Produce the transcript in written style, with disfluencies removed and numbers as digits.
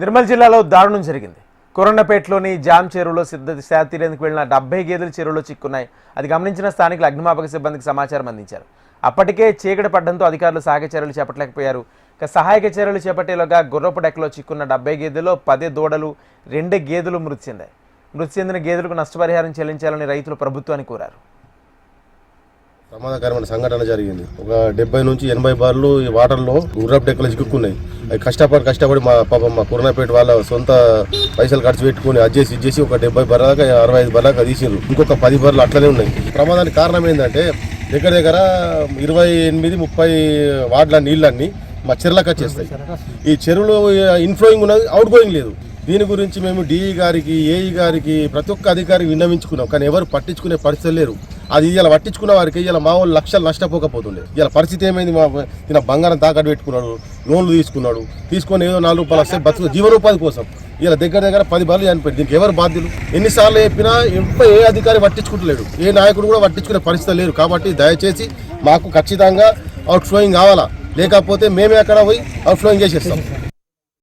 నిర్మల్ జిల్లాలో దారుణం జరిగింది. కొరన్నపేటలోని జామ్ చెరువులో సేద తీరేందుకు వెళ్లిన 70 గేదెలు చెరువులో చిక్కున్నాయి. అది గమనించిన స్థానికులు అగ్నిమాపక సిబ్బందికి సమాచారం అందించారు. అప్పటికే చీకటి పడడంతో అధికారులు సహాయక చర్యలు చేపట్టలేకపోయారు. సహాయక చర్యలు చేపట్టేలోగా గుర్రపు డెక్కలో చిక్కున్న 70 గేదెల్లో 10 దూడలు 2 గేదెలు మృతి చెందాయి. మృతి చెందిన గేదెలకు నష్టపరిహారం చెల్లించాలని రైతులు ప్రభుత్వాన్ని కోరారు. ప్రమాదకరమైన సంఘటన జరిగింది. ఒక 70 నుంచి 80 బార్లు ఈ వాటర్లో గుర్రపు డెక్కలు చిక్కుకున్నాయి. అవి కష్టపడి మా కొరన్నపేట వాళ్ళ సొంత పైసలు ఖర్చు పెట్టుకుని అది చేసి ఒక 70 బర్రాక 65 బర్రాక తీసిర్రు. ఇంకొక 10 బర్రెలు అట్లనే ఉన్నాయి. ప్రమాదానికి కారణం ఏంటంటే దగ్గర 28-30 వార్డుల నీళ్ళన్నీ మా చెరువులకు వచ్చేస్తాయి. ఈ చెరువులో ఇన్ఫ్లోయింగ్ ఉన్నది, అవుట్ గోయింగ్ లేదు. దీని గురించి మేము డిఈ గారికి, ఏఈ గారికి, ప్రతి ఒక్క అధికారికి విన్నవించుకున్నాం. కానీ ఎవరు పట్టించుకునే పరిస్థితి లేరు. అది ఇలా పట్టించుకున్న వారికి ఇలా మా వాళ్ళు లక్షలు నష్టపోకపోతుండే. ఇలా పరిస్థితి ఏమైంది, ఈయన బంగారం తాకట్టు పెట్టుకున్నాడు, లోన్లు తీసుకొని ఏదో 4 రూపాయలు వస్తే బతుకు జీవనోపాధి కోసం ఇలా దగ్గర 10 బర్రెలు చనిపోయింది. దీనికి ఎవరు బాధ్యులు? ఎన్నిసార్లు చెప్పినా ఏ అధికారి పట్టించుకుంటలేడు, ఏ నాయకుడు కూడా పట్టించుకునే పరిస్థితి లేరు. కాబట్టి దయచేసి మాకు ఖచ్చితంగా అవుట్ ఫ్లోయింగ్ కావాలా, లేకపోతే మేమే అక్కడ పోయి అవుట్ ఫ్లోయింగ్ చేసేస్తాం.